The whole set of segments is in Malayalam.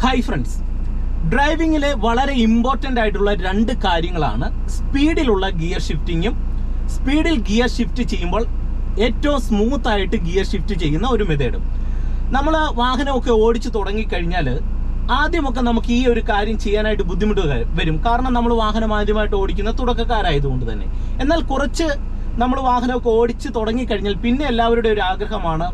ഹായ് ഫ്രണ്ട്സ്, ഡ്രൈവിംഗിലെ വളരെ ഇമ്പോർട്ടൻ്റ് ആയിട്ടുള്ള രണ്ട് കാര്യങ്ങളാണ് സ്പീഡിലുള്ള ഗിയർ ഷിഫ്റ്റിങ്ങും സ്പീഡിൽ ഗിയർ ഷിഫ്റ്റ് ചെയ്യുമ്പോൾ ഏറ്റവും സ്മൂത്ത് ആയിട്ട് ഗിയർ ഷിഫ്റ്റ് ചെയ്യുന്ന ഒരു മെത്തേഡും. നമ്മൾ വാഹനമൊക്കെ ഓടിച്ചു തുടങ്ങിക്കഴിഞ്ഞാൽ ആദ്യമൊക്കെ നമുക്ക് ഈ ഒരു കാര്യം ചെയ്യാനായിട്ട് ബുദ്ധിമുട്ട് വരും. കാരണം നമ്മൾ വാഹനം ആദ്യമായിട്ട് ഓടിക്കുന്ന തുടക്കക്കാരായതുകൊണ്ട് തന്നെ. എന്നാൽ കുറച്ച് നമ്മൾ വാഹനമൊക്കെ ഓടിച്ച് തുടങ്ങിക്കഴിഞ്ഞാൽ പിന്നെ എല്ലാവരുടെയും ഒരു ആഗ്രഹമാണ്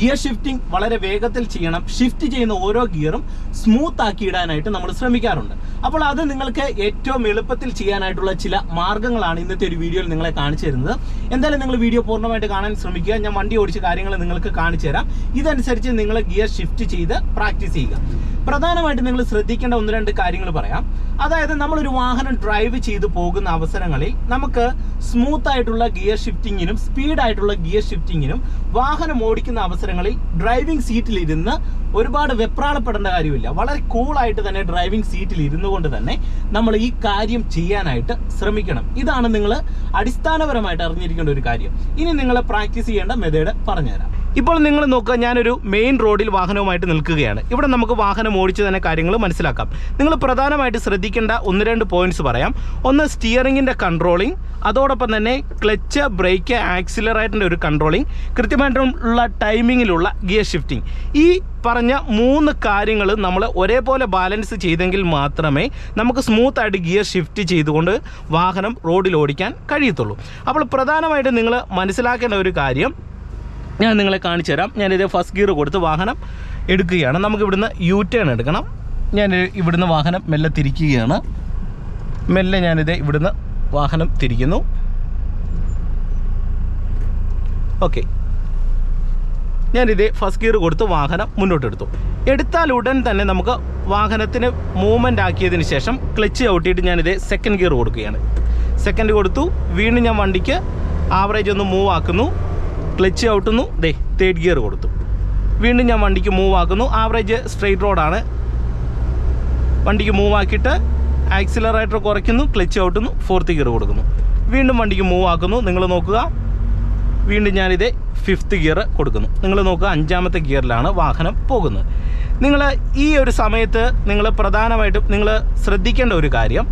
ഗിയർ ഷിഫ്റ്റിംഗ് വളരെ വേഗത്തിൽ ചെയ്യണം, ഷിഫ്റ്റ് ചെയ്യുന്ന ഓരോ ഗിയറും സ്മൂത്ത് ആക്കി ഇടാനായിട്ട് നമ്മൾ ശ്രമിക്കാറുണ്ട്. അപ്പോൾ അത് നിങ്ങൾക്ക് ഏറ്റവും എളുപ്പത്തിൽ ചെയ്യാനായിട്ടുള്ള ചില മാർഗ്ഗങ്ങളാണ് ഇന്നത്തെ ഒരു വീഡിയോയിൽ നിങ്ങളെ കാണിച്ചു തരുന്നത്. എന്തായാലും നിങ്ങൾ വീഡിയോ പൂർണ്ണമായിട്ട് കാണാൻ ശ്രമിക്കുക. ഞാൻ വണ്ടി ഓടിച്ച കാര്യങ്ങൾ നിങ്ങൾക്ക് കാണിച്ചു തരാം. ഇതനുസരിച്ച് നിങ്ങൾ ഗിയർ ഷിഫ്റ്റ് ചെയ്ത് പ്രാക്ടീസ് ചെയ്യുക. പ്രധാനമായിട്ട് നിങ്ങൾ ശ്രദ്ധിക്കേണ്ട ഒന്ന് രണ്ട് കാര്യങ്ങൾ പറയാം. അതായത് നമ്മളൊരു വാഹനം ഡ്രൈവ് ചെയ്ത് പോകുന്ന അവസരങ്ങളിൽ നമുക്ക് സ്മൂത്ത് ആയിട്ടുള്ള ഗിയർ ഷിഫ്റ്റിങ്ങിനും സ്പീഡായിട്ടുള്ള ഗിയർ ഷിഫ്റ്റിങ്ങിനും വാഹനം ഓടിക്കുന്ന അവസരങ്ങളിൽ ഡ്രൈവിംഗ് സീറ്റിൽ ഇരുന്ന് ഒരുപാട് വെപ്രാളപ്പെടേണ്ട കാര്യമില്ല. വളരെ കൂളായിട്ട് തന്നെ ഡ്രൈവിംഗ് സീറ്റിൽ ഇരുന്നു കൊണ്ട് തന്നെ നമ്മൾ ഈ കാര്യം ചെയ്യാനായിട്ട് ശ്രമിക്കണം. ഇതാണ് നിങ്ങൾ അടിസ്ഥാനപരമായിട്ട് അറിഞ്ഞിരിക്കേണ്ട ഒരു കാര്യം. ഇനി നിങ്ങൾ പ്രാക്ടീസ് ചെയ്യേണ്ട മെത്തേഡ് പറഞ്ഞുതരാം. ഇപ്പോൾ നിങ്ങൾ നോക്കുക, ഞാനൊരു മെയിൻ റോഡിൽ വാഹനവുമായിട്ട് നിൽക്കുകയാണ്. ഇവിടെ നമുക്ക് വാഹനം ഓടിച്ച് തന്നെ കാര്യങ്ങൾ മനസ്സിലാക്കാം. നിങ്ങൾ പ്രധാനമായിട്ട് ശ്രദ്ധിക്കേണ്ട ഒന്ന് രണ്ട് പോയിന്റ്സ് പറയാം. ഒന്ന്, സ്റ്റിയറിംഗിൻ്റെ കൺട്രോളിങ്, അതോടൊപ്പം തന്നെ ക്ലച്ച്, ബ്രേക്ക്, ആക്സിലറേറ്ററിൻ്റെ ഒരു കൺട്രോളിങ്, കൃത്യമായിട്ടുള്ള ടൈമിങ്ങിലുള്ള ഗിയർ ഷിഫ്റ്റിംഗ്. ഈ പറഞ്ഞ മൂന്ന് കാര്യങ്ങൾ നമ്മൾ ഒരേപോലെ ബാലൻസ് ചെയ്തെങ്കിൽ മാത്രമേ നമുക്ക് സ്മൂത്തായിട്ട് ഗിയർ ഷിഫ്റ്റ് ചെയ്തുകൊണ്ട് വാഹനം റോഡിൽ ഓടിക്കാൻ കഴിയത്തുള്ളൂ. അപ്പോൾ പ്രധാനമായിട്ടും നിങ്ങൾ മനസ്സിലാക്കേണ്ട ഒരു കാര്യം ഞാൻ നിങ്ങളെ കാണിച്ചു തരാം. ഞാനിത് ഫസ്റ്റ് ഗിയർ കൊടുത്ത് വാഹനം എടുക്കുകയാണ്. നമുക്ക് ഇവിടുന്ന് യു ടേൺ എടുക്കണം. ഞാൻ ഇവിടുന്ന് വാഹനം മെല്ലെ തിരിക്കുകയാണ്. മെല്ലെ ഞാനിത് ഇവിടുന്ന് വാഹനം തിരിക്കുന്നു. ഓക്കെ, ഞാനിത് ഫസ്റ്റ് ഗിയർ കൊടുത്ത് വാഹനം മുന്നോട്ടെടുത്തു. എടുത്താൽ ഉടൻ തന്നെ നമുക്ക് വാഹനത്തിന് മൂവ്മെൻ്റ് ആക്കിയതിന് ശേഷം ക്ലച്ച് ചവിട്ടിയിട്ട് ഞാനിത് സെക്കൻഡ് ഗിയർ കൊടുക്കുകയാണ്. സെക്കൻഡ് കൊടുത്തു. വീണ്ടും ഞാൻ വണ്ടിക്ക് ആവറേജ് ഒന്ന് മൂവ് ആക്കുന്നു. ക്ലച്ച് ഔട്ടുന്നു. തേർഡ് ഗിയർ കൊടുത്തു. വീണ്ടും ഞാൻ വണ്ടിക്ക് മൂവ് ആക്കുന്നു. ആവറേജ് സ്ട്രെയിറ്റ് റോഡാണ്. വണ്ടിക്ക് മൂവ് ആക്കിയിട്ട് ആക്സിലറേറ്റർ കുറയ്ക്കുന്നു, ക്ലച്ച് ഔട്ടുന്നു, ഫോർത്ത് ഗിയർ കൊടുക്കുന്നു. വീണ്ടും വണ്ടിക്ക് മൂവ് ആക്കുന്നു. നിങ്ങൾ നോക്കുക, വീണ്ടും ഞാനിത് ഫിഫ്ത്ത് ഗിയർ കൊടുക്കുന്നു. നിങ്ങൾ നോക്കുക, അഞ്ചാമത്തെ ഗിയറിലാണ് വാഹനം പോകുന്നത്. നിങ്ങൾ ഈ ഒരു സമയത്ത് നിങ്ങൾ പ്രധാനമായിട്ടും നിങ്ങൾ ശ്രദ്ധിക്കേണ്ട ഒരു കാര്യം,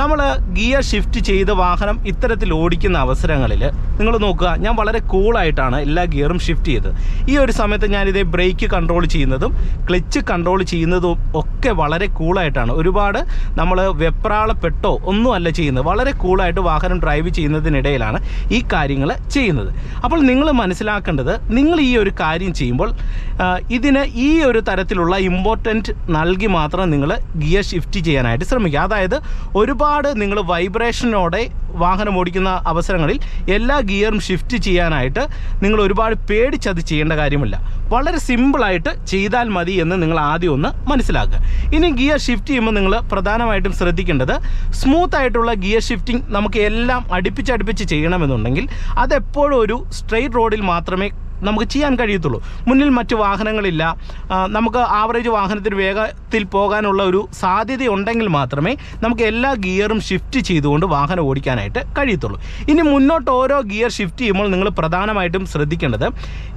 നമ്മൾ ഗിയർ ഷിഫ്റ്റ് ചെയ്ത് വാഹനം ഇത്തരത്തിൽ ഓടിക്കുന്ന അവസരങ്ങളിൽ നിങ്ങൾ നോക്കുക, ഞാൻ വളരെ കൂളായിട്ടാണ് എല്ലാ ഗിയറും ഷിഫ്റ്റ് ചെയ്തത്. ഈ ഒരു സമയത്ത് ഞാനിതേ ബ്രേക്ക് കൺട്രോൾ ചെയ്യുന്നതും ക്ലച്ച് കൺട്രോൾ ചെയ്യുന്നതും ഒക്കെ വളരെ കൂളായിട്ടാണ്. ഒരുപാട് നമ്മൾ വെപ്രാളപ്പെട്ടോ ഒന്നുമല്ല ചെയ്യുന്നത്. വളരെ കൂളായിട്ട് വാഹനം ഡ്രൈവ് ചെയ്യുന്നതിനിടയിലാണ് ഈ കാര്യങ്ങൾ ചെയ്യുന്നത്. അപ്പോൾ നിങ്ങൾ മനസ്സിലാക്കേണ്ടത്, നിങ്ങൾ ഈ ഒരു കാര്യം ചെയ്യുമ്പോൾ ഇതിന് ഈ ഒരു തരത്തിലുള്ള ഇമ്പോർട്ടൻറ്റ് നൽകി മാത്രം നിങ്ങൾ ഗിയർ ഷിഫ്റ്റ് ചെയ്യാനായിട്ട് ശ്രമിക്കുക. അതായത് ഒരുപാട് നിങ്ങൾ വൈബ്രേഷനോടെ വാഹനം ഓടിക്കുന്ന അവസരങ്ങളിൽ എല്ലാ ഗിയറും ഷിഫ്റ്റ് ചെയ്യാനായിട്ട് നിങ്ങൾ ഒരുപാട് പേടിച്ചത് ചെയ്യേണ്ട കാര്യമില്ല. വളരെ സിമ്പിളായിട്ട് ചെയ്താൽ മതി എന്ന് നിങ്ങൾ ആദ്യം ഒന്ന് മനസ്സിലാക്കുക. ഇനി ഗിയർ ഷിഫ്റ്റ് ചെയ്യുമ്പോൾ നിങ്ങൾ പ്രധാനമായിട്ടും ശ്രദ്ധിക്കേണ്ടത്, സ്മൂത്ത് ആയിട്ടുള്ള ഗിയർ ഷിഫ്റ്റിംഗ് നമുക്ക് എല്ലാം അടുപ്പിച്ചടുപ്പിച്ച് ചെയ്യണമെന്നുണ്ടെങ്കിൽ അതെപ്പോഴും ഒരു സ്ട്രെയിറ്റ് റോഡിൽ മാത്രമേ നമുക്ക് ചെയ്യാൻ കഴിയത്തുള്ളൂ. മുന്നിൽ മറ്റു വാഹനങ്ങളില്ല, നമുക്ക് ആവറേജ് വാഹനത്തിന് വേഗത്തിൽ പോകാനുള്ള ഒരു സാധ്യതയുണ്ടെങ്കിൽ മാത്രമേ നമുക്ക് എല്ലാ ഗിയറും ഷിഫ്റ്റ് ചെയ്തുകൊണ്ട് വാഹനം ഓടിക്കാനായിട്ട് കഴിയത്തുള്ളൂ. ഇനി മുന്നോട്ട് ഓരോ ഗിയർ ഷിഫ്റ്റ് ചെയ്യുമ്പോൾ നിങ്ങൾ പ്രധാനമായിട്ടും ശ്രദ്ധിക്കേണ്ടത്,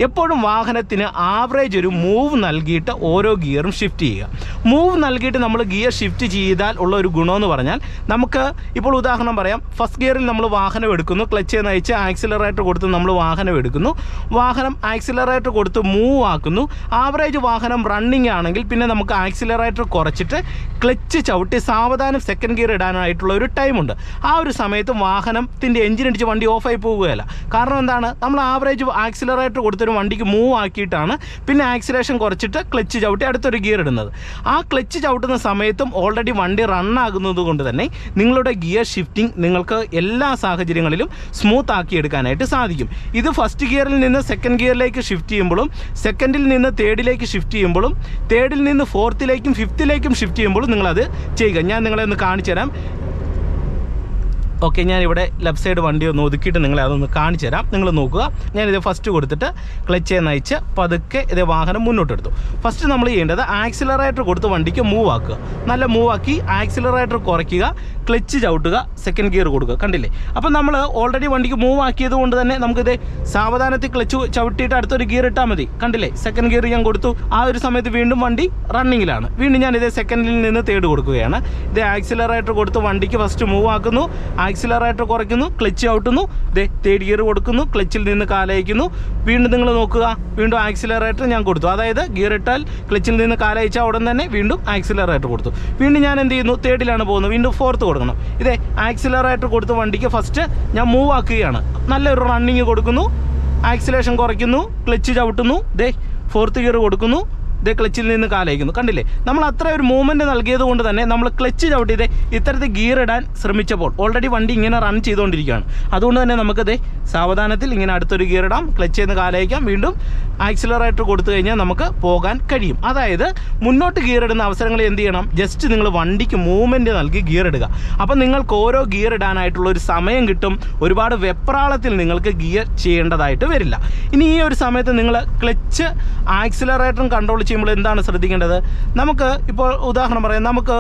എപ്പോഴും വാഹനത്തിന് ആവറേജ് ഒരു മൂവ് നൽകിയിട്ട് ഓരോ ഗിയറും ഷിഫ്റ്റ് ചെയ്യുക. മൂവ് നൽകിയിട്ട് നമ്മൾ ഗിയർ ഷിഫ്റ്റ് ചെയ്താൽ ഉള്ള ഒരു ഗുണമെന്ന് പറഞ്ഞാൽ, നമുക്ക് ഇപ്പോൾ ഉദാഹരണം പറയാം, ഫസ്റ്റ് ഗിയറിൽ നമ്മൾ വാഹനം എടുക്കുന്നു, ക്ലച്ച് നയിച്ച് ആക്സിലറേറ്റർ കൊടുത്ത് നമ്മൾ വാഹനം എടുക്കുന്നു, വാഹനം ആക്സിലറേറ്റർ കൊടുത്ത് മൂവ് ആക്കുന്നു. ആവറേജ് വാഹനം റണ്ണിങ് ആണെങ്കിൽ പിന്നെ നമുക്ക് ആക്സിലറേറ്റർ കുറച്ചിട്ട് ക്ലച്ച് ചവിട്ടി സാവധാനം സെക്കൻഡ് ഗിയർ ഇടാനായിട്ടുള്ള ഒരു ടൈമുണ്ട്. ആ ഒരു സമയത്ത് വാഹനത്തിൻ്റെ എഞ്ചിനടിച്ച് വണ്ടി ഓഫായി പോവുകയല്ല. കാരണം എന്താണ്, നമ്മൾ ആവറേജ് ആക്സിലറേറ്റർ കൊടുത്തൊരു വണ്ടിക്ക് മൂവ് ആക്കിയിട്ടാണ് പിന്നെ ആക്സിലേഷൻ കുറച്ചിട്ട് ക്ലച്ച് ചവിട്ടി അടുത്തൊരു ഗിയർ ഇടുന്നത്. ആ ക്ലച്ച് ചവിട്ടുന്ന സമയത്തും ഓൾറെഡി വണ്ടി റണ്ണാകുന്നത് കൊണ്ട് തന്നെ നിങ്ങളുടെ ഗിയർ ഷിഫ്റ്റിംഗ് നിങ്ങൾക്ക് എല്ലാ സാഹചര്യങ്ങളിലും സ്മൂത്ത് ആക്കി എടുക്കാനായിട്ട് സാധിക്കും. ഇത് ഫസ്റ്റ് ഗിയറിൽ നിന്ന് സെക്കൻഡ് ഗിയറിലേക്ക് ഷിഫ്റ്റ് ചെയ്യുമ്പോഴും, സെക്കൻഡിൽ നിന്ന് തേർഡിലേക്ക് ഷിഫ്റ്റ് ചെയ്യുമ്പോഴും, തേർഡിൽ നിന്ന് ഫോർത്തിലേക്കും ഫിഫ്ത്തിലേക്കും ഷിഫ്റ്റ് ചെയ്യുമ്പോഴും നിങ്ങളത് ചെയ്യുക. ഞാൻ നിങ്ങളെ ഒന്ന് കാണിച്ചു തരാം. ഓക്കെ, ഞാനിവിടെ ലെഫ്റ്റ് സൈഡ് വണ്ടി ഒന്ന് ഒതുക്കിയിട്ട് നിങ്ങളെ അതൊന്ന് കാണിച്ചു തരാം. നിങ്ങൾ നോക്കുക, ഞാനിത് ഫസ്റ്റ് കൊടുത്തിട്ട് ക്ലച്ച് നയിച്ച് പതുക്കെ ഇതേ വാഹനം മുന്നോട്ടെടുത്തു. ഫസ്റ്റ് നമ്മൾ ചെയ്യേണ്ടത് ആക്സിലറേറ്റർ കൊടുത്ത് വണ്ടിക്ക് മൂവ് ആക്കുക. നല്ല മൂവ് ആക്കി ആക്സിലറേറ്റർ കുറയ്ക്കുക, ക്ലച്ച് ചവിട്ടുക, സെക്കൻഡ് ഗിയർ കൊടുക്കുക. കണ്ടില്ലേ? അപ്പം നമ്മൾ ഓൾറെഡി വണ്ടിക്ക് മൂവ് ആക്കിയത് കൊണ്ട് തന്നെ നമുക്കിത് സാവധാനത്തിൽ ക്ലച്ച് ചവിട്ടിയിട്ട് അടുത്തൊരു ഗിയർ ഇട്ടാൽ മതി. കണ്ടില്ലേ? സെക്കൻഡ് ഗിയർ ഞാൻ കൊടുത്തു. ആ ഒരു സമയത്ത് വീണ്ടും വണ്ടി റണ്ണിങ്ങിലാണ്. വീണ്ടും ഞാൻ ഇതേ സെക്കൻഡിൽ നിന്ന് തേർഡ് കൊടുക്കുകയാണ്. ഇതേ ആക്സിലറേറ്റർ കൊടുത്ത് വണ്ടിക്ക് ഫസ്റ്റ് മൂവ് ആക്കുന്നു, ആക്സിലറേറ്റർ കുറയ്ക്കുന്നു, ക്ലച്ച് ഔട്ടുന്നു, ഇതേ തേർഡ് ഗിയർ കൊടുക്കുന്നു, ക്ലച്ചിൽ നിന്ന് കാലയക്കുന്നു. വീണ്ടും നിങ്ങൾ നോക്കുക, വീണ്ടും ആക്സിലറേറ്റർ ഞാൻ കൊടുത്തു. അതായത് ഗിയർ ഇട്ടാൽ ക്ലച്ചിൽ നിന്ന് കാലയച്ചാൽ ഉടൻ തന്നെ വീണ്ടും ആക്സിലറേറ്റർ കൊടുത്തു. വീണ്ടും ഞാൻ എന്ത് ചെയ്യുന്നു? തേർഡിലാണ് പോകുന്നത്, വീണ്ടും ഫോർത്ത് കൊടുക്കണം. ഇതേ ആക്സിലറേറ്റർ കൊടുത്ത് വണ്ടിക്ക് ഫസ്റ്റ് ഞാൻ മൂവ് ആക്കുകയാണ്. നല്ലൊരു റണ്ണിങ് കൊടുക്കുന്നു, ആക്സിലേഷൻ കുറയ്ക്കുന്നു, ക്ലച്ച് ചവിട്ടുന്നു, ഇതേ ഫോർത്ത് ഗിയർ കൊടുക്കുന്നു, ഇതേ ക്ലച്ചിൽ നിന്ന് കാലയക്കുന്നു. കണ്ടില്ലേ? നമ്മൾ അത്ര ഒരു മൂവ്മെൻറ്റ് നൽകിയത് കൊണ്ട് തന്നെ നമ്മൾ ക്ലച്ച് ചവിട്ടി ഇതേ ഇത്തരത്തിൽ ഗിയർ ഇടാൻ ശ്രമിച്ചപ്പോൾ ഓൾറെഡി വണ്ടി ഇങ്ങനെ റൺ ചെയ്തുകൊണ്ടിരിക്കുകയാണ്. അതുകൊണ്ട് തന്നെ നമുക്കിതേ സാവധാനത്തിൽ ഇങ്ങനെ അടുത്തൊരു ഗിയർ ഇടാം, ക്ലച്ച് നിന്ന് കാലയക്കാം, വീണ്ടും ആക്സിലറേറ്റർ കൊടുത്തു കഴിഞ്ഞാൽ നമുക്ക് പോകാൻ കഴിയും. അതായത് മുന്നോട്ട് ഗിയർ ഇടുന്ന അവസരങ്ങളിൽ എന്ത് ചെയ്യണം? ജസ്റ്റ് നിങ്ങൾ വണ്ടിക്ക് മൂവ്മെൻറ്റ് നൽകി ഗിയർ ഇടുക. അപ്പം നിങ്ങൾക്ക് ഓരോ ഗിയർ ഇടാനായിട്ടുള്ള ഒരു സമയം കിട്ടും. ഒരുപാട് വെപ്രാളത്തിൽ നിങ്ങൾക്ക് ഗിയർ ചെയ്യേണ്ടതായിട്ട് വരില്ല. ഇനി ഈ ഒരു സമയത്ത് നിങ്ങൾ ക്ലച്ച് ആക്സിലറേറ്ററും കൺട്രോൾ ചെയ്യുമ്പോൾ എന്താണ് ശ്രദ്ധിക്കേണ്ടത്? നമുക്ക് ഇപ്പോൾ ഉദാഹരണം പറയാം, നമുക്ക്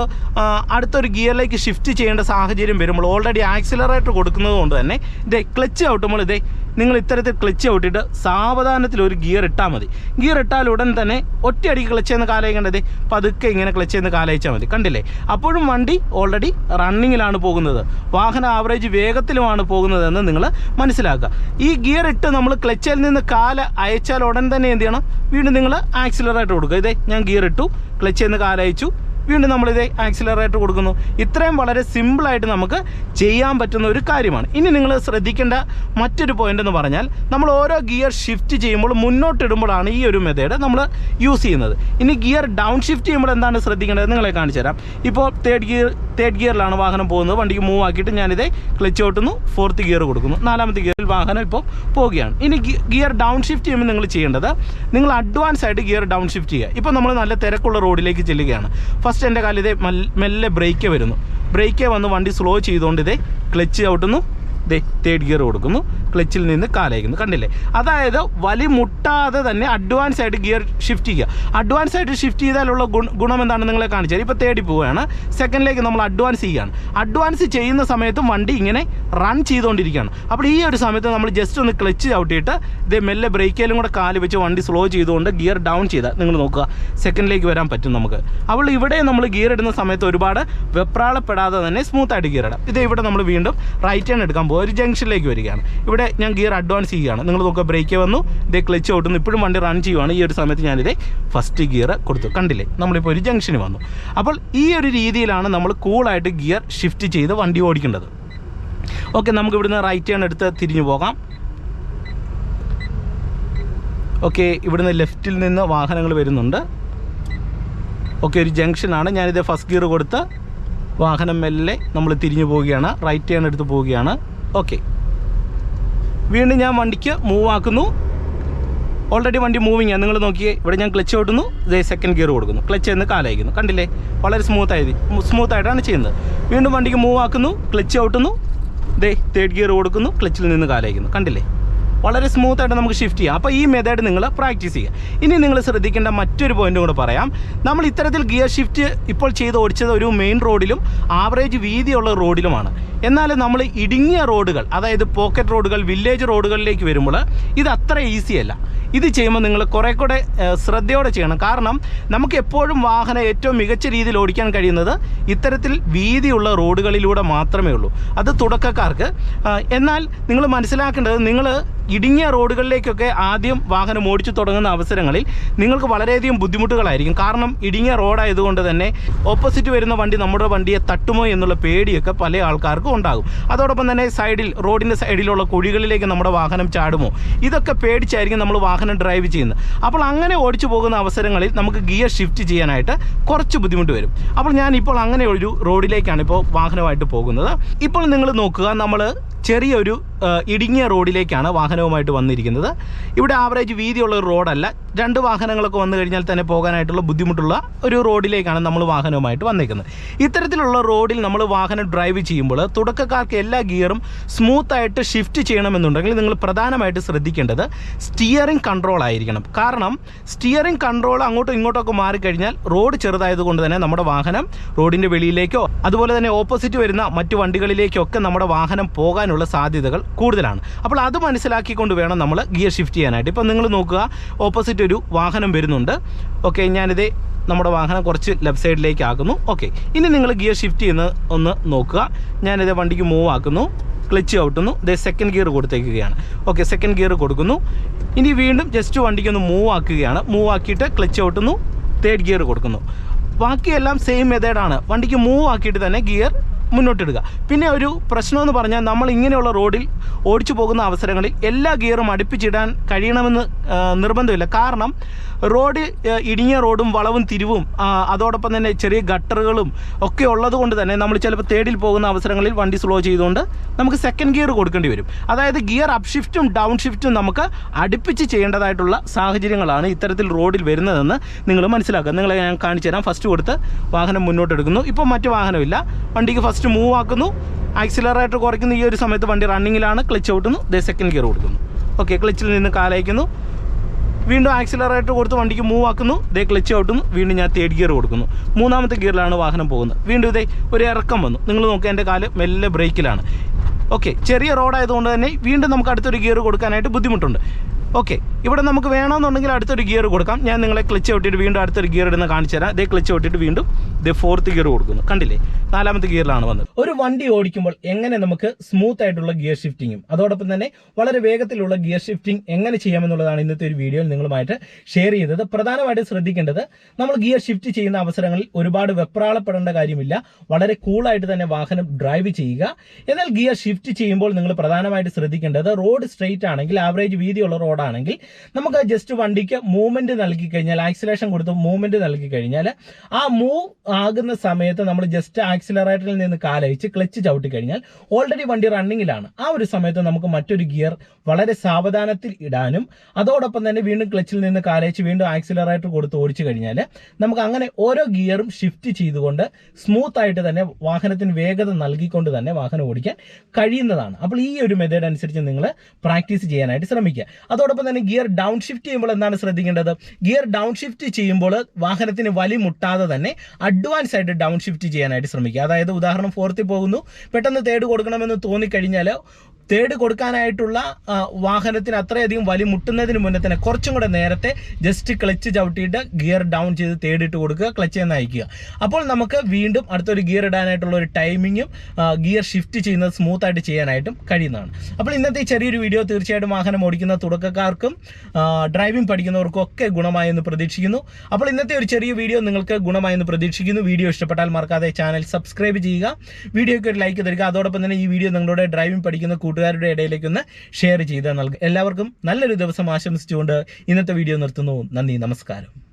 അടുത്തൊരു ഗിയറിലേക്ക് ഷിഫ്റ്റ് ചെയ്യേണ്ട സാഹചര്യം വരുമ്പോൾ ഓൾറെഡി ആക്സിലറേറ്റർ കൊടുക്കുന്നത് കൊണ്ട് തന്നെ ഇതേ ക്ലച്ച് ഔട്ടുമ്പോൾ ഇതേ നിങ്ങൾ ഇത്തരത്തിൽ ക്ലച്ച് ഔട്ടിട്ട് സാവധാനത്തിൽ ഒരു ഗിയർ ഇട്ടാൽ മതി. ഗിയർ ഇട്ടാൽ ഉടൻ തന്നെ ഒറ്റയടിക്ക് ക്ലച്ച് ചെയ്യുന്ന കാലയക്കേണ്ടത് പതുക്കെ ഇങ്ങനെ ക്ലച്ച് ചെയ്യുന്ന കാലയച്ചാൽ മതി. കണ്ടില്ലേ? അപ്പോഴും വണ്ടി ഓൾറെഡി റണ്ണിങ്ങിലാണ് പോകുന്നത്, വാഹനം ആവറേജ് വേഗത്തിലുമാണ് പോകുന്നതെന്ന് നിങ്ങൾ മനസ്സിലാക്കുക. ഈ ഗിയർ ഇട്ട് നമ്മൾ ക്ലച്ചിൽ നിന്ന് കാല അയച്ചാൽ ഉടൻ തന്നെ എന്ത് ചെയ്യണം? വീണ്ടും നിങ്ങൾ ആക്സിലറേറ്റർ കൊടുക്കുക. ഇതേ ഞാൻ ഗിയർ ഇട്ടു, ക്ലച്ച് ചെയ്യുന്ന കാലയച്ചു, വീണ്ടും നമ്മളിത് ആക്സിലറേറ്റർ കൊടുക്കുന്നു. ഇത്രയും വളരെ സിമ്പിളായിട്ട് നമുക്ക് ചെയ്യാൻ പറ്റുന്ന ഒരു കാര്യമാണ്. ഇനി നിങ്ങൾ ശ്രദ്ധിക്കേണ്ട മറ്റൊരു പോയിന്റ് എന്ന് പറഞ്ഞാൽ, നമ്മൾ ഓരോ ഗിയർ ഷിഫ്റ്റ് ചെയ്യുമ്പോൾ മുന്നോട്ടിടുമ്പോഴാണ് ഈ ഒരു മെത്തേഡ് നമ്മൾ യൂസ് ചെയ്യുന്നത്. ഇനി ഗിയർ ഡൗൺ ഷിഫ്റ്റ് ചെയ്യുമ്പോൾ എന്താണ് ശ്രദ്ധിക്കേണ്ടത് നിങ്ങളെ കാണിച്ചു തരാം. ഇപ്പോൾ തേർഡ് ഗിയറിലാണ് വാഹനം പോകുന്നത്. വണ്ടിക്ക് മൂവ് ആക്കിയിട്ട് ഞാനിത് ക്ലച്ച് ഓട്ടുന്നു, ഫോർത്ത് ഗിയർ കൊടുക്കുന്നു, നാലാമത്തെ ഗിയറിൽ വാഹനം ഇപ്പോൾ പോവുകയാണ്. ഇനി ഗിയർ ഡൗൺ ഷിഫ്റ്റ് ചെയ്യുമ്പോൾ നിങ്ങൾ ചെയ്യേണ്ടത്, നിങ്ങൾ അഡ്വാൻസ് ആയിട്ട് ഗിയർ ഡൗൺ ഷിഫ്റ്റ് ചെയ്യുക. ഇപ്പോൾ നമ്മൾ നല്ല തിരക്കുള്ള റോഡിലേക്ക് ചെല്ലുകയാണ്. ഫസ്റ്റ് എൻ്റെ കാലിൽ ഇതേ മെല്ലെ ബ്രേക്ക് വരുന്നു. ബ്രേക്ക് വന്ന് വണ്ടി സ്ലോ ചെയ്തുകൊണ്ട് ഇതേ ക്ലച്ച് ചവിട്ടുന്നു, ഇതേ തേർഡ് ഗിയർ കൊടുക്കുന്നു, ക്ലച്ചിൽ നിന്ന് കാലയക്കുന്നു. കണ്ടില്ലേ? അതായത് വലി മുട്ടാതെ തന്നെ അഡ്വാൻസ് ആയിട്ട് ഗിയർ ഷിഫ്റ്റ് ചെയ്യുക. അഡ്വാൻസ് ആയിട്ട് ഷിഫ്റ്റ് ചെയ്താലുള്ള ഗുണം എന്താണെന്ന് നിങ്ങളെ കാണിച്ചാൽ, ഇപ്പോൾ തേർഡിൽ പോവുകയാണ്, സെക്കൻഡിലേക്ക് നമ്മൾ അഡ്വാൻസ് ചെയ്യുകയാണ്. അഡ്വാൻസ് ചെയ്യുന്ന സമയത്തും വണ്ടി ഇങ്ങനെ റൺ ചെയ്തുകൊണ്ടിരിക്കുകയാണ്. അപ്പോൾ ഈ ഒരു സമയത്ത് നമ്മൾ ജസ്റ്റ് ഒന്ന് ക്ലച്ച് ചവിട്ടിയിട്ട് ഇതേ മെല്ലെ ബ്രേക്കിലും കൂടെ കാല് വെച്ച് വണ്ടി സ്ലോ ചെയ്തുകൊണ്ട് ഗിയർ ഡൗൺ ചെയ്താൽ നിങ്ങൾ നോക്കുക സെക്കൻഡിലേക്ക് വരാൻ പറ്റും നമുക്ക്. അപ്പോൾ ഇവിടെ നമ്മൾ ഗിയർ ഇടുന്ന സമയത്ത് ഒരുപാട് വെപ്രാളപ്പെടാതെ തന്നെ സ്മൂത്തായിട്ട് ഗിയർ ഇടാം. ഇതേ ഇവിടെ നമ്മൾ വീണ്ടും റൈറ്റ് ഹാൻഡ് എടുക്കാൻ പോകും, ഒരു ജംഗ്ഷനിലേക്ക് വരികയാണ്. ഇവിടെ ഞാൻ ഗിയർ അഡ്വാൻസ് ചെയ്യുകയാണ്. നിങ്ങൾ നോക്കുക, ബ്രേക്ക് വന്നു, ഇതേ ക്ലച്ച് ഔട്ടുന്നു, ഇപ്പോഴും വണ്ടി റൺ ചെയ്യുവാണ്. ഈ ഒരു സമയത്ത് ഞാനിതേ ഫസ്റ്റ് ഗിയർ കൊടുത്തു. കണ്ടില്ലേ? നമ്മളിപ്പോൾ ഒരു ജംഗ്ഷന് വന്നു. അപ്പോൾ ഈ ഒരു രീതിയിലാണ് നമ്മൾ കൂളായിട്ട് ഗിയർ ഷിഫ്റ്റ് ചെയ്ത് വണ്ടി ഓടിക്കേണ്ടത്. ഓക്കെ, നമുക്ക് ഇവിടുന്ന് റൈറ്റ് ഹാൻഡ് എടുത്ത് തിരിഞ്ഞു പോകാം. ഓക്കെ, ഇവിടുന്ന് ലെഫ്റ്റിൽ നിന്ന് വാഹനങ്ങൾ വരുന്നുണ്ട്. ഓക്കെ, ഒരു ജംഗ്ഷനാണ്. ഞാനിത് ഫസ്റ്റ് ഗിയർ കൊടുത്ത് വാഹനം മെല്ലെ നമ്മൾ തിരിഞ്ഞു പോവുകയാണ്, റൈറ്റ് ഹാൻഡ് എടുത്ത് പോവുകയാണ്. ഓക്കെ, വീണ്ടും ഞാൻ വണ്ടിക്ക് മൂവ് ആക്കുന്നു. ഓൾറെഡി വണ്ടി മൂവിങ് ആണ്. നിങ്ങൾ നോക്കിയേ, ഇവിടെ ഞാൻ ക്ലച്ച് ഓട്ടുന്നു, ഇതേ സെക്കൻഡ് ഗിയർ കൊടുക്കുന്നു, ക്ലച്ച് എന്ന് കാലയക്കുന്നു. കണ്ടില്ലേ? വളരെ സ്മൂത്തായിട്ടാണ് ചെയ്യുന്നത്. വീണ്ടും വണ്ടിക്ക് മൂവ് ആക്കുന്നു, ക്ലച്ച് ഔട്ടുന്നു, ഇതേ തേർഡ് ഗിയർ കൊടുക്കുന്നു, ക്ലച്ചിൽ നിന്ന് കാലയക്കുന്നു. കണ്ടില്ലേ? വളരെ സ്മൂത്തായിട്ട് നമുക്ക് ഷിഫ്റ്റ് ചെയ്യാം. അപ്പോൾ ഈ മെത്തേഡ് നിങ്ങൾ പ്രാക്ടീസ് ചെയ്യുക. ഇനി നിങ്ങൾ ശ്രദ്ധിക്കേണ്ട മറ്റൊരു പോയിൻറ്റും കൂടെ പറയാം. നമ്മൾ ഇത്തരത്തിൽ ഗിയർ ഷിഫ്റ്റ് ഇപ്പോൾ ചെയ്ത് ഓടിച്ചത് ഒരു മെയിൻ റോഡിലും ആവറേജ് വീതിയുള്ള റോഡിലുമാണ്. എന്നാൽ നമ്മൾ ഇടുങ്ങിയ റോഡുകൾ, അതായത് പോക്കറ്റ് റോഡുകൾ, വില്ലേജ് റോഡുകളിലേക്ക് വരുമ്പോൾ ഇത് അത്ര ഈസി അല്ല. ഇത് ചെയ്യുമ്പോൾ നിങ്ങൾ കുറേ കൂടെ ശ്രദ്ധയോടെ ചെയ്യണം. കാരണം നമുക്ക് എപ്പോഴും വാഹനം ഏറ്റവും മികച്ച രീതിയിൽ ഓടിക്കാൻ കഴിയുന്നത് ഇത്തരത്തിൽ വീതിയുള്ള റോഡുകളിലൂടെ മാത്രമേ ഉള്ളൂ, അത് തുടക്കക്കാർക്ക്. എന്നാൽ നിങ്ങൾ മനസ്സിലാക്കേണ്ടത്, നിങ്ങൾ ഇടുങ്ങിയ റോഡുകളിലേക്കൊക്കെ ആദ്യം വാഹനം ഓടിച്ചു തുടങ്ങുന്ന അവസരങ്ങളിൽ നിങ്ങൾക്ക് വളരെയധികം ബുദ്ധിമുട്ടുകളായിരിക്കും. കാരണം ഇടുങ്ങിയ റോഡായതുകൊണ്ട് തന്നെ ഓപ്പോസിറ്റ് വരുന്ന വണ്ടി നമ്മുടെ വണ്ടിയെ തട്ടുമോ എന്നുള്ള പേടിയൊക്കെ പല ആൾക്കാർക്കും ഉണ്ടാകും. അതോടൊപ്പം തന്നെ റോഡിൻ്റെ സൈഡിലുള്ള കുഴികളിലേക്ക് നമ്മുടെ വാഹനം ചാടുമോ, ഇതൊക്കെ പേടിച്ചായിരിക്കും നമ്മൾ വാഹനം ഡ്രൈവ് ചെയ്യുന്നത്. അപ്പോൾ അങ്ങനെ ഓടിച്ചു പോകുന്ന അവസരങ്ങളിൽ നമുക്ക് ഗിയർ ഷിഫ്റ്റ് ചെയ്യാനായിട്ട് കുറച്ച് ബുദ്ധിമുട്ട് വരും. അപ്പോൾ ഞാനിപ്പോൾ അങ്ങനെ ഒരു റോഡിലേക്കാണ് ഇപ്പോൾ വാഹനമായിട്ട് പോകുന്നത്. ഇപ്പോൾ നിങ്ങൾ നോക്കുക, നമ്മൾ ചെറിയൊരു ഇടുങ്ങിയ റോഡിലേക്കാണ് വാഹനവുമായിട്ട് വന്നിരിക്കുന്നത്. ഇവിടെ ആവറേജ് വീതിയുള്ള ഒരു റോഡല്ല, 2 വാഹനങ്ങളൊക്കെ വന്നു കഴിഞ്ഞാൽ തന്നെ പോകാനായിട്ടുള്ള ബുദ്ധിമുട്ടുള്ള ഒരു റോഡിലേക്കാണ് നമ്മൾ വാഹനവുമായിട്ട് വന്നിരിക്കുന്നത്. ഇത്തരത്തിലുള്ള റോഡിൽ നമ്മൾ വാഹനം ഡ്രൈവ് ചെയ്യുമ്പോൾ തുടക്കക്കാർക്ക് എല്ലാ ഗിയറും സ്മൂത്തായിട്ട് ഷിഫ്റ്റ് ചെയ്യണമെന്നുണ്ടെങ്കിൽ നിങ്ങൾ പ്രധാനമായിട്ട് ശ്രദ്ധിക്കേണ്ടത് സ്റ്റിയറിംഗ് കൺട്രോൾ ആയിരിക്കണം. കാരണം സ്റ്റിയറിംഗ് കൺട്രോൾ അങ്ങോട്ടും ഇങ്ങോട്ടൊക്കെ മാറിക്കഴിഞ്ഞാൽ റോഡ് ചെറുതായതുകൊണ്ട് തന്നെ നമ്മുടെ വാഹനം റോഡിൻ്റെ വെളിയിലേക്കോ അതുപോലെ തന്നെ ഓപ്പോസിറ്റ് വരുന്ന മറ്റു വണ്ടികളിലേക്കൊക്കെ നമ്മുടെ വാഹനം പോകാനുള്ള സാധ്യതകൾ കൂടുതലാണ്. അപ്പോൾ അത് മനസ്സിലാക്കിക്കൊണ്ട് വേണം നമ്മൾ ഗിയർ ഷിഫ്റ്റ് ചെയ്യാനായിട്ട്. ഇപ്പം നിങ്ങൾ നോക്കുക, ഓപ്പോസിറ്റ് ഒരു വാഹനം വരുന്നുണ്ട്. ഓക്കെ, ഞാനിത് നമ്മുടെ വാഹനം കുറച്ച് ലെഫ്റ്റ് സൈഡിലേക്ക് ആക്കുന്നു. ഓക്കെ, ഇനി നിങ്ങൾ ഗിയർ ഷിഫ്റ്റ് ചെയ്യുന്നത് ഒന്ന് നോക്കുക. ഞാനിത് വണ്ടിക്ക് മൂവ് ആക്കുന്നു, ക്ലച്ച് ഔട്ടുന്നു, ഇതേ സെക്കൻഡ് ഗിയർ കൊടുത്തേക്കുകയാണ്. ഓക്കെ, സെക്കൻഡ് ഗിയർ കൊടുക്കുന്നു. ഇനി വീണ്ടും ജസ്റ്റ് വണ്ടിക്കൊന്ന് മൂവ് ആക്കുകയാണ്. മൂവ് ആക്കിയിട്ട് ക്ലച്ച് ഔട്ടുന്നു, തേർഡ് ഗിയർ കൊടുക്കുന്നു. ബാക്കിയെല്ലാം സെയിം മെത്തേഡാണ്. വണ്ടിക്ക് മൂവ് ആക്കിയിട്ട് തന്നെ ഗിയർ മുന്നോട്ടിടുക. പിന്നെ ഒരു പ്രശ്നമെന്ന് പറഞ്ഞാൽ നമ്മൾ ഇങ്ങനെയുള്ള റോഡിൽ ഓടിച്ചു പോകുന്ന അവസരങ്ങളിൽ എല്ലാ ഗിയറും അടുപ്പിച്ചിടാൻ കഴിയണമെന്ന് നിർബന്ധമില്ല. കാരണം റോഡ് ഇടുങ്ങിയ റോഡും വളവും തിരിവും അതോടൊപ്പം തന്നെ ചെറിയ ഗട്ടറുകളും ഒക്കെ ഉള്ളത് കൊണ്ട് തന്നെ നമ്മൾ ചിലപ്പോൾ തേർഡിൽ പോകുന്ന അവസരങ്ങളിൽ വണ്ടി സ്ലോ ചെയ്തുകൊണ്ട് നമുക്ക് സെക്കൻഡ് ഗിയർ കൊടുക്കേണ്ടി വരും. അതായത് ഗിയർ അപ്പ് ഷിഫ്റ്റും ഡൗൺ ഷിഫ്റ്റും നമുക്ക് അടുപ്പിച്ച് ചെയ്യേണ്ടതായിട്ടുള്ള സാഹചര്യങ്ങളാണ് ഇത്തരത്തിൽ റോഡിൽ വരുന്നതെന്ന് നിങ്ങൾ മനസ്സിലാക്കുക. നിങ്ങളെ ഞാൻ കാണിച്ചു തരാം. ഫസ്റ്റ് കൊടുത്ത് വാഹനം മുന്നോട്ടെടുക്കുന്നു. ഇപ്പോൾ മറ്റു വാഹനമില്ല, വണ്ടിക്ക് ഫസ്റ്റ് മൂവ് ആക്കുന്നു, ആക്സിലറേറ്റർ കുറയ്ക്കുന്ന ഈ ഒരു സമയത്ത് വണ്ടി റണ്ണിങ്ങിലാണ്. ക്ലച്ച് ഔട്ടുന്നു, ദേ സെക്കൻഡ് ഗിയർ കൊടുക്കുന്നു. ഓക്കെ, ക്ലച്ചിൽ നിന്ന് കാലയക്കുന്നു, വീണ്ടും ആക്സിലറേറ്റർ കൊടുത്ത് വണ്ടിക്ക് മൂവ് ആക്കുന്നു, ദേ ക്ലച്ച് ഔട്ടുന്നു, വീണ്ടും ഞാൻ തേർഡ് ഗിയർ കൊടുക്കുന്നു. 3ാമത്തെ ഗിയറിലാണ് വാഹനം പോകുന്നത്. വീണ്ടും ഇതേ ഒരു ഇറക്കം വന്നു. നിങ്ങൾ നോക്കുക, എൻ്റെ കാല് മെല്ലെ ബ്രേക്കിലാണ്. ഓക്കെ, ചെറിയ റോഡായതുകൊണ്ട് തന്നെ വീണ്ടും നമുക്ക് അടുത്തൊരു ഗിയർ കൊടുക്കാനായിട്ട് ബുദ്ധിമുട്ടുണ്ട്. ഓക്കെ, ഇവിടെ നമുക്ക് വേണമെന്നുണ്ടെങ്കിൽ അടുത്തൊരു ഗിയർ കൊടുക്കാം. ഞാൻ നിങ്ങളെ ക്ലച്ച് ഔട്ടിയിട്ട് വീണ്ടും അടുത്തൊരു ഗിയർ ഇടുന്ന കാണിച്ചു തരാം. ഇതേ ക്ലച്ച് ഔട്ടിയിട്ട് വീണ്ടും ഇതേ 4th ഗിയർ കൊടുക്കുന്നു. കണ്ടില്ലേ, 4ാമത്തെ ഗിയറിലാണ് വന്നത്. ഒരു വണ്ടി ഓടിക്കുമ്പോൾ എങ്ങനെ നമുക്ക് സ്മൂത്ത് ആയിട്ടുള്ള ഗിയർ ഷിഫ്റ്റിങ്ങും അതോടൊപ്പം തന്നെ വളരെ വേഗത്തിലുള്ള ഗിയർ ഷിഫ്റ്റിംഗ് എങ്ങനെ ചെയ്യാമെന്നുള്ളതാണ് ഇന്നത്തെ ഒരു വീഡിയോയിൽ നിങ്ങളുമായിട്ട് ഷെയർ ചെയ്തത്. പ്രധാനമായിട്ട് ശ്രദ്ധിക്കേണ്ടത്, നമ്മൾ ഗിയർ ഷിഫ്റ്റ് ചെയ്യുന്ന അവസരങ്ങളിൽ ഒരുപാട് വെപ്രാളപ്പെടേണ്ട കാര്യമില്ല. വളരെ കൂളായിട്ട് തന്നെ വാഹനം ഡ്രൈവ് ചെയ്യുക. എന്നാൽ ഗിയർ ഷിഫ്റ്റ് ചെയ്യുമ്പോൾ നിങ്ങൾ പ്രധാനമായിട്ട് ശ്രദ്ധിക്കേണ്ടത്, റോഡ് സ്ട്രെയിറ്റ് ആണെങ്കിൽ, ആവറേജ് വീതിയുള്ള റോഡാണെങ്കിൽ നമുക്ക് ജസ്റ്റ് വണ്ടിക്ക് മൂവ്മെന്റ് നൽകി കഴിഞ്ഞാൽ, ആക്സിലേഷൻ കൊടുത്ത് മൂവ്മെന്റ് നൽകി കഴിഞ്ഞാൽ ആ മൂവ് ആകുന്ന സമയത്ത് നമ്മൾ ജസ്റ്റ് ആക്സിലറേറ്ററിൽ നിന്ന് കാലയച്ച് ക്ലച്ച് ചവിട്ടി കഴിഞ്ഞാൽ ഓൾറെഡി വണ്ടി റണ്ണിങ്ങിലാണ്. ആ ഒരു സമയത്ത് നമുക്ക് മറ്റൊരു ഗിയർ വളരെ സാവധാനത്തിൽ ഇടാനും അതോടൊപ്പം തന്നെ വീണ്ടും ക്ലച്ചിൽ നിന്ന് കാലയച്ച് വീണ്ടും ആക്സിലറേറ്റർ കൊടുത്ത് ഓടിച്ചു കഴിഞ്ഞാൽ നമുക്ക് അങ്ങനെ ഓരോ ഗിയറും ഷിഫ്റ്റ് ചെയ്തുകൊണ്ട് സ്മൂത്ത് ആയിട്ട് തന്നെ വാഹനത്തിന് വേഗത നൽകിക്കൊണ്ട് തന്നെ വാഹനം ഓടിക്കാൻ കഴിയുന്നതാണ്. അപ്പോൾ ഈ ഒരു മെത്തേഡ് അനുസരിച്ച് നിങ്ങൾ പ്രാക്ടീസ് ചെയ്യാനായിട്ട് ശ്രമിക്കുക. അതോടൊപ്പം തന്നെ ഗിയർ ഡൗൺ ഷിഫ്റ്റ് ചെയ്യുമ്പോൾ എന്താണ് ശ്രദ്ധിക്കേണ്ടത്, ഗിയർ ഡൗൺ ഷിഫ്റ്റ് ചെയ്യുമ്പോൾ വാഹനത്തിന് വലി മുട്ടാതെ തന്നെ അഡ്വാൻസ് ആയിട്ട് ഡൗൺ ഷിഫ്റ്റ് ചെയ്യാനായിട്ട് ശ്രമിക്കുക. അതായത് ഉദാഹരണം 4th പോകുന്നു, പെട്ടെന്ന് തേർഡ് കൊടുക്കണമെന്ന് തോന്നിക്കഴിഞ്ഞാൽ തേർഡ് കൊടുക്കാനായിട്ടുള്ള വാഹനത്തിന് അത്രയധികം വലി മുട്ടുന്നതിന് മുന്നേ തന്നെ കുറച്ചും കൂടെ നേരത്തെ ജസ്റ്റ് ക്ലച്ച് ചവിട്ടിയിട്ട് ഗിയർ ഡൗൺ ചെയ്ത് തേർഡ് ഇട്ട് കൊടുക്കുക, ക്ലച്ച് എന്ന് അയക്കുക. അപ്പോൾ നമുക്ക് വീണ്ടും അടുത്തൊരു ഗിയർ ഇടാനായിട്ടുള്ള ഒരു ടൈമിങ്ങും ഗിയർ ഷിഫ്റ്റ് ചെയ്യുന്നത് സ്മൂത്ത് ആയിട്ട് ചെയ്യാനായിട്ടും കഴിയുന്നതാണ്. അപ്പോൾ ഇന്നത്തെ ചെറിയൊരു വീഡിയോ തീർച്ചയായിട്ടും വാഹനം ഓടിക്കുന്ന തുടക്കക്കാർക്കും ഡ്രൈവിംഗ് പഠിക്കുന്നവർക്കും ഒക്കെ ഗുണമായെന്ന് പ്രതീക്ഷിക്കുന്നു. അപ്പോൾ ഇന്നത്തെ ഒരു ചെറിയ വീഡിയോ നിങ്ങൾക്ക് ഗുണമായെന്ന് പ്രതീക്ഷിക്കുന്നു. വീഡിയോ ഇഷ്ടപ്പെട്ടാൽ മറക്കാതെ ചാനൽ സബ്സ്ക്രൈബ് ചെയ്യുക, വീഡിയോയ്ക്ക് ഒരു ലൈക്ക് തരിക. അതോടൊപ്പം തന്നെ ഈ വീഡിയോ നിങ്ങളുടെ ഡ്രൈവിംഗ് പഠിക്കുന്ന കൂട്ടുകാരുടെ ഇടയിലേക്ക് ഒന്ന് ഷെയർ ചെയ്ത് നൽകുക. എല്ലാവർക്കും നല്ലൊരു ദിവസം ആശംസിച്ചുകൊണ്ട് ഇന്നത്തെ വീഡിയോ നിർത്തുന്നു. നന്ദി, നമസ്കാരം.